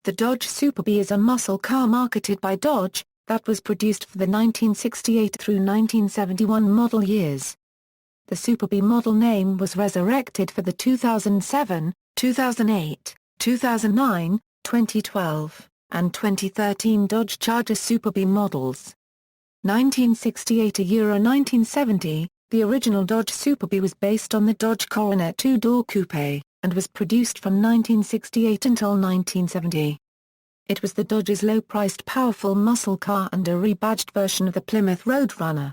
The Dodge Super B is a muscle car marketed by Dodge, that was produced for the 1968 through 1971 model years. The Super B model name was resurrected for the 2007, 2008, 2009, 2012, and 2013 Dodge Charger Super B models. 1968 to 1970, the original Dodge Super B was based on the Dodge Coronet two-door coupe, and was produced from 1968 until 1970. It was the Dodge's low-priced powerful muscle car and a rebadged version of the Plymouth Roadrunner.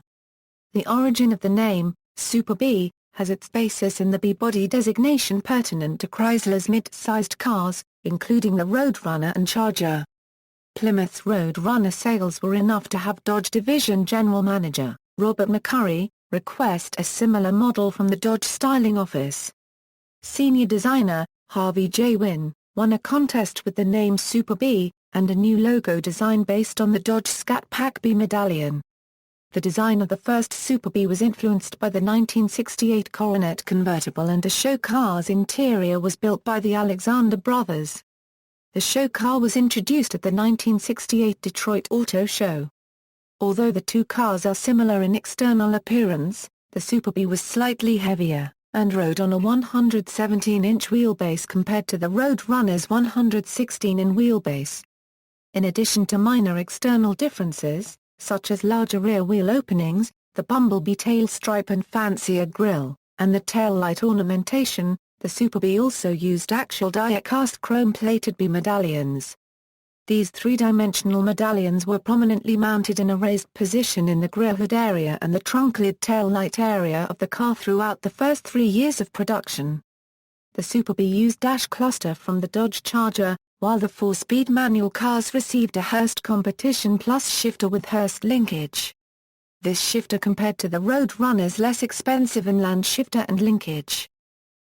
The origin of the name, Super B, has its basis in the B-body designation pertinent to Chrysler's mid-sized cars, including the Roadrunner and Charger. Plymouth's Roadrunner sales were enough to have Dodge Division General Manager, Robert McCurry, request a similar model from the Dodge Styling Office. Senior designer, Harvey J. Wynn, won a contest with the name Super B, and a new logo design based on the Dodge Scat Pack B medallion. The design of the first Super B was influenced by the 1968 Coronet convertible, and the show car's interior was built by the Alexander brothers. The show car was introduced at the 1968 Detroit Auto Show. Although the two cars are similar in external appearance, the Super B was slightly heavier, and rode on a 117-inch wheelbase compared to the Roadrunner's 116-in wheelbase. In addition to minor external differences, such as larger rear wheel openings, the bumblebee tail stripe and fancier grille, and the tail light ornamentation, the Super B also used actual die-cast chrome-plated B medallions. These three-dimensional medallions were prominently mounted in a raised position in the grille hood area and the trunk lid tail light area of the car throughout the first 3 years of production. The Super B used dash cluster from the Dodge Charger, while the 4-speed manual cars received a Hurst Competition Plus shifter with Hurst linkage. This shifter compared to the Roadrunner's less expensive inland shifter and linkage.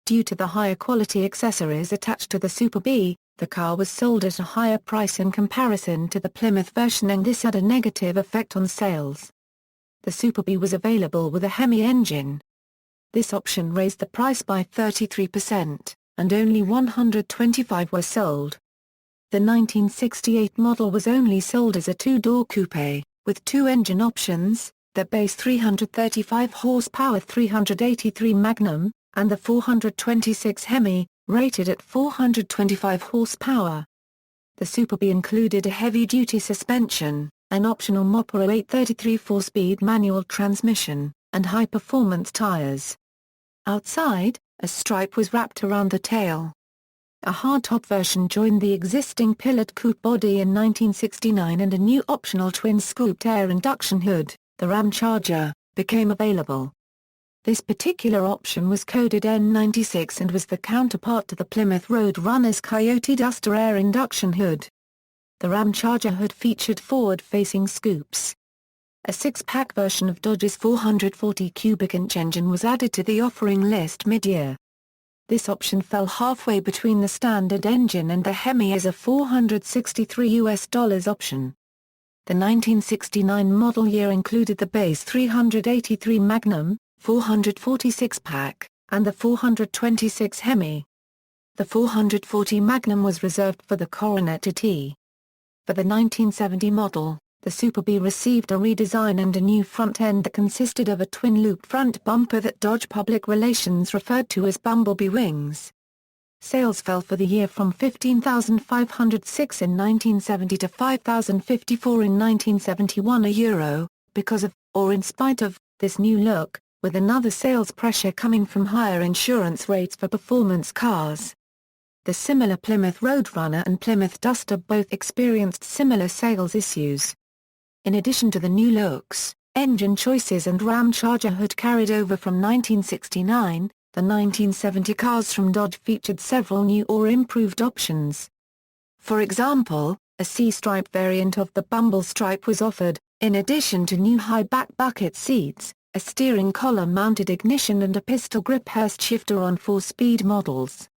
Due to the higher quality accessories attached to the Super B, the car was sold at a higher price in comparison to the Plymouth version, and this had a negative effect on sales. The Super B was available with a Hemi engine. This option raised the price by 33%, and only 125 were sold. The 1968 model was only sold as a two-door coupe, with two engine options, the base 335 horsepower 383 Magnum, and the 426 Hemi, rated at 425 horsepower. The Super B included a heavy-duty suspension, an optional Moparo 833 4-speed manual transmission, and high-performance tires. Outside, a stripe was wrapped around the tail. A hardtop version joined the existing pillared coupe body in 1969, and a new optional twin-scooped air induction hood, the Ram Charger, became available. This particular option was coded N96 and was the counterpart to the Plymouth Roadrunner's Coyote Duster air induction hood. The Ram Charger hood featured forward-facing scoops. A six-pack version of Dodge's 440 cubic-inch engine was added to the offering list mid-year. This option fell halfway between the standard engine and the Hemi as a $463 option. The 1969 model year included the base 383 Magnum, 446-pack, and the 426 Hemi. The 440 Magnum was reserved for the Coronet T. For the 1970 model, the Super B received a redesign and a new front end that consisted of a twin-loop front bumper that Dodge Public Relations referred to as Bumblebee Wings. Sales fell for the year from 15,506 in 1970 to 5,054 in 1971 €, because of, or in spite of, this new look, with another sales pressure coming from higher insurance rates for performance cars. The similar Plymouth Roadrunner and Plymouth Duster both experienced similar sales issues. In addition to the new looks, engine choices and Ram Charger hood carried over from 1969, the 1970 cars from Dodge featured several new or improved options. For example, a C-stripe variant of the Bumble stripe was offered, in addition to new high-back bucket seats, a steering column-mounted ignition and a pistol grip Hurst shifter on 4-speed models.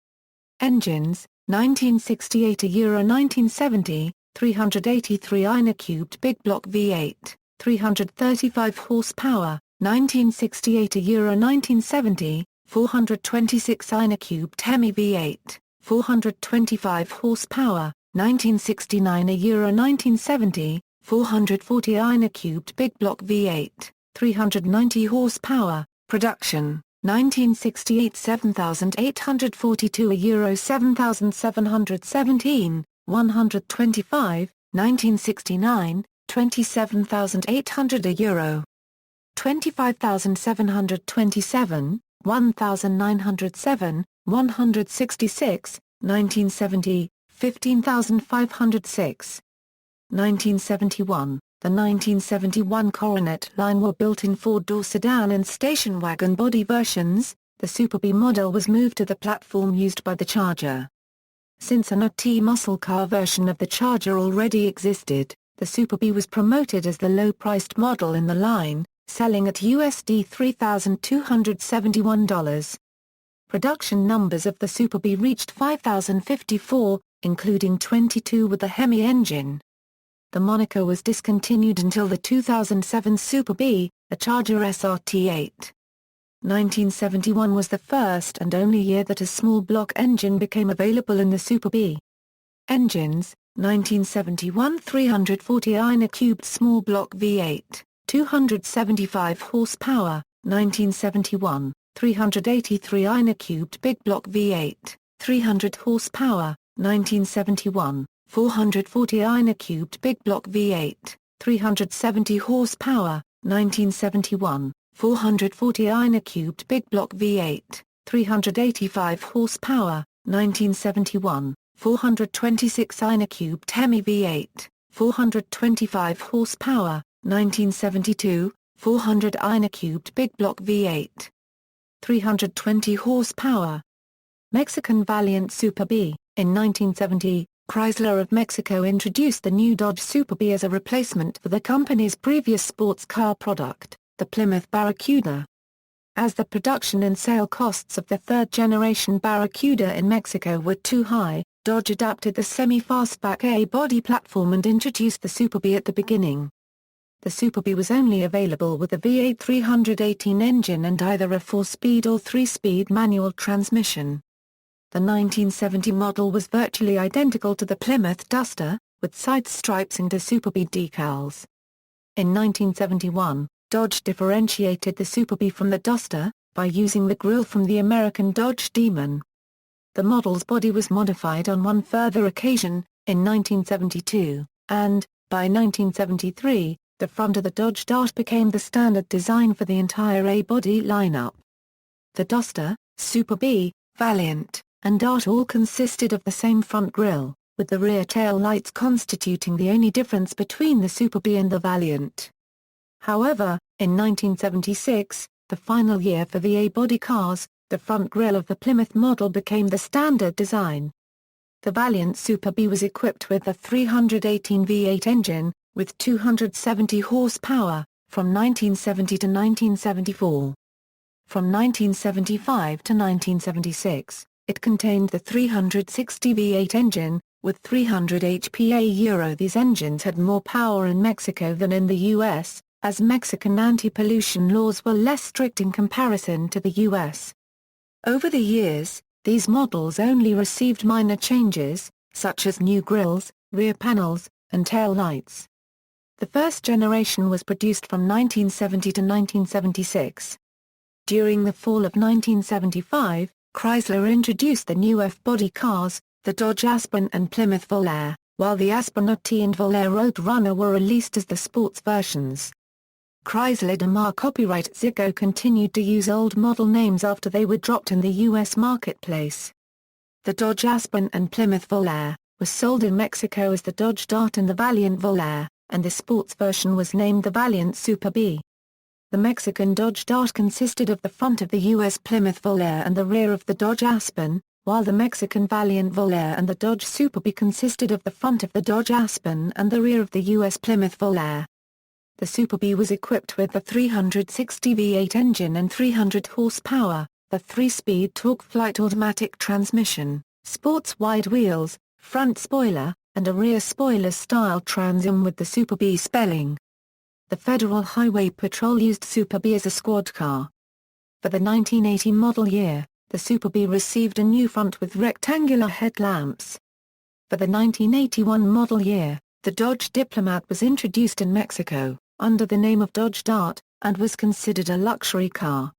Engines, 1968 1970, 383 inner-cubed big block V8, 335 horsepower, 1968 1970, 426 inner-cubed Hemi V8, 425 horsepower, 1969 Euro 1970, 440 inner-cubed big block V8, 390 horsepower, production, 1968 7842 Euro 7717, 125, 1969, 27800 Euro. 25,727, 1,907, 166, 1970, 15,506. 1971, the 1971 Coronet line were built in four-door sedan and station wagon body versions. The Super B model was moved to the platform used by the Charger. Since an OT muscle car version of the Charger already existed, the Super B was promoted as the low-priced model in the line, selling at USD $3,271. Production numbers of the Super B reached 5,054, including 22 with the Hemi engine. The moniker was discontinued until the 2007 Super B, a Charger SRT8. 1971 was the first and only year that a small block engine became available in the Super B. Engines: 1971 340 inner-cubed small block V8, 275 horsepower, 1971, 383 inner-cubed big block V8, 300 horsepower, 1971, 440 inner-cubed big block V8, 370 horsepower, 1971, 440 inner-cubed big block V8, 385 horsepower, 1971, 426 inner-cubed Hemi V8, 425 horsepower, 1972, 400 inner-cubed big block V8, 320 horsepower. Mexican Valiant Super B. In 1970, Chrysler of Mexico introduced the new Dodge Super B as a replacement for the company's previous sports car product, the Plymouth Barracuda. As the production and sale costs of the third-generation Barracuda in Mexico were too high, Dodge adapted the semi-fastback A-body platform and introduced the Super B at the beginning. The Super B was only available with a V8 318 engine and either a 4-speed or 3-speed manual transmission. The 1970 model was virtually identical to the Plymouth Duster, with side stripes and Super B decals. In 1971, Dodge differentiated the Super B from the Duster, by using the grille from the American Dodge Demon. The model's body was modified on one further occasion, in 1972, and, by 1973, the front of the Dodge Dart became the standard design for the entire A-body lineup. The Duster, Super B, Valiant, and Dart all consisted of the same front grille, with the rear tail lights constituting the only difference between the Super B and the Valiant. However, in 1976, the final year for the A-body cars, the front grille of the Plymouth model became the standard design. The Valiant Super B was equipped with a 318 V8 engine, with 270 horsepower, from 1970 to 1974. From 1975 to 1976, it contained the 360 V8 engine, with 300 HP. These engines had more power in Mexico than in the US, as Mexican anti-pollution laws were less strict in comparison to the US. Over the years, these models only received minor changes, such as new grilles, rear panels, and tail lights. The first generation was produced from 1970 to 1976. During the fall of 1975, Chrysler introduced the new F-body cars, the Dodge Aspen and Plymouth Volare, while the Aspen OT and Volare Roadrunner were released as the sports versions. Chrysler DeMar copyright Ziggo continued to use old model names after they were dropped in the U.S. marketplace. The Dodge Aspen and Plymouth Volare were sold in Mexico as the Dodge Dart and the Valiant Volare, and the sports version was named the Valiant Super B. The Mexican Dodge Dart consisted of the front of the U.S. Plymouth Volare and the rear of the Dodge Aspen, while the Mexican Valiant Volare and the Dodge Super B consisted of the front of the Dodge Aspen and the rear of the U.S. Plymouth Volare. The Super B was equipped with the 360 V8 engine and 300 horsepower, the 3-speed torque-flight automatic transmission, sports wide wheels, front spoiler, and a rear spoiler-style transom with the Super B spelling. The Federal Highway Patrol used Super B as a squad car. For the 1980 model year, the Super B received a new front with rectangular headlamps. For the 1981 model year, the Dodge Diplomat was introduced in Mexico, under the name of Dodge Dart, and was considered a luxury car.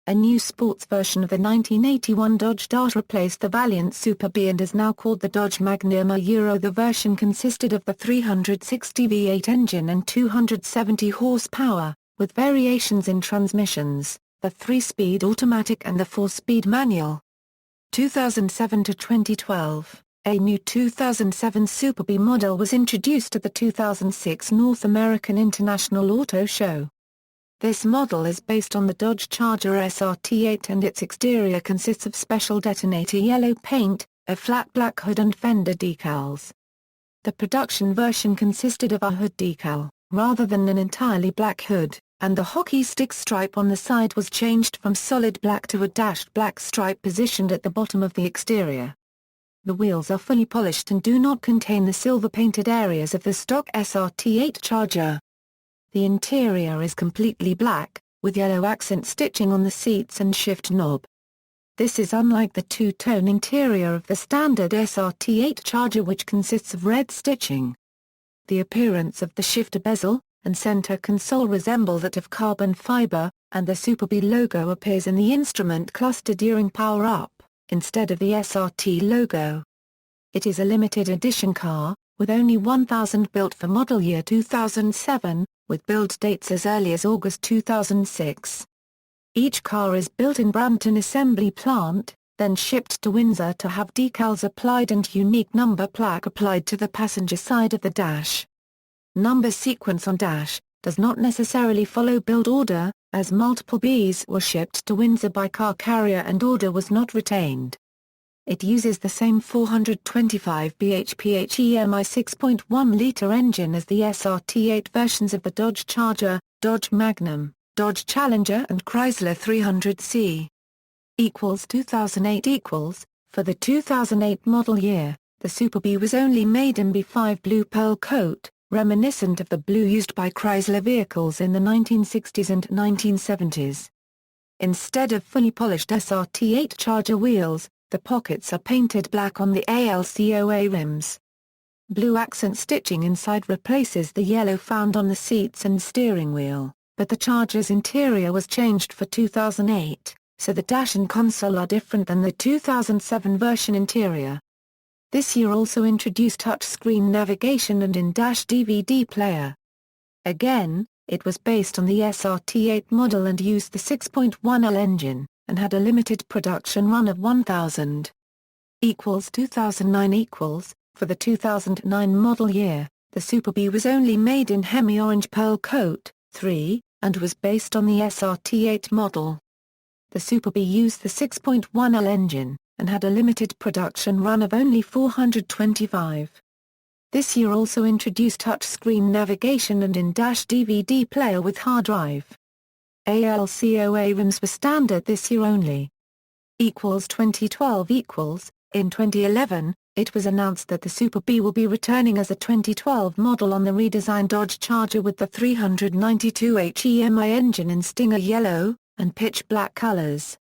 A new sports version of the 1981 Dodge Dart replaced the Valiant Super B and is now called the Dodge Magnum. The version consisted of the 360 V8 engine and 270 horsepower, with variations in transmissions, the 3-speed automatic and the 4-speed manual. 2007 to 2012, a new 2007 Super B model was introduced at the 2006 North American International Auto Show. This model is based on the Dodge Charger SRT8 and its exterior consists of special detonator yellow paint, a flat black hood and fender decals. The production version consisted of a hood decal, rather than an entirely black hood, and the hockey stick stripe on the side was changed from solid black to a dashed black stripe positioned at the bottom of the exterior. The wheels are fully polished and do not contain the silver-painted areas of the stock SRT8 Charger. The interior is completely black, with yellow accent stitching on the seats and shift knob. This is unlike the two-tone interior of the standard SRT8 Charger, which consists of red stitching. The appearance of the shifter bezel and center console resemble that of carbon fiber, and the Super B logo appears in the instrument cluster during power-up, instead of the SRT logo. It is a limited edition car, with only 1,000 built for model year 2007, with build dates as early as August 2006. Each car is built in Brampton Assembly Plant, then shipped to Windsor to have decals applied and unique number plaque applied to the passenger side of the dash. Number sequence on dash does not necessarily follow build order, as multiple Bs were shipped to Windsor by car carrier and order was not retained. It uses the same 425 bhp HEMI 6.1-liter engine as the SRT8 versions of the Dodge Charger, Dodge Magnum, Dodge Challenger and Chrysler 300C. 2008 For the 2008 model year, the Super B was only made in B5 blue pearl coat, reminiscent of the blue used by Chrysler vehicles in the 1960s and 1970s. Instead of fully polished SRT8 Charger wheels, the pockets are painted black on the ALCOA rims. Blue accent stitching inside replaces the yellow found on the seats and steering wheel, but the Charger's interior was changed for 2008, so the dash and console are different than the 2007 version interior. This year also introduced touchscreen navigation and in-dash DVD player. Again, it was based on the SRT8 model and used the 6.1L engine, and had a limited production run of 1,000. 2009 For the 2009 model year, the Super B was only made in Hemi-Orange Pearl Coat, 3, and was based on the SRT8 model. The Super B used the 6.1L engine, and had a limited production run of only 425. This year also introduced touchscreen navigation and in-dash DVD player with hard drive. ALCOA rims were standard this year only. 2012 In 2011, it was announced that the Super B will be returning as a 2012 model on the redesigned Dodge Charger with the 392 HEMI engine in Stinger Yellow and Pitch Black colors.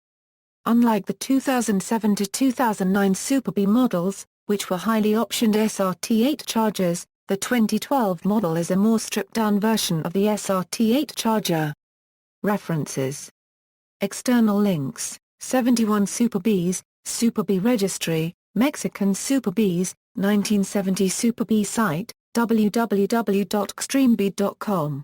Unlike the 2007 to 2009 Super B models, which were highly optioned SRT8 Chargers, the 2012 model is a more stripped-down version of the SRT8 Charger. References. External links: 71 Super Bs, Super B Registry, Mexican Super Bs, 1970 Super B site, www.extremeb.com.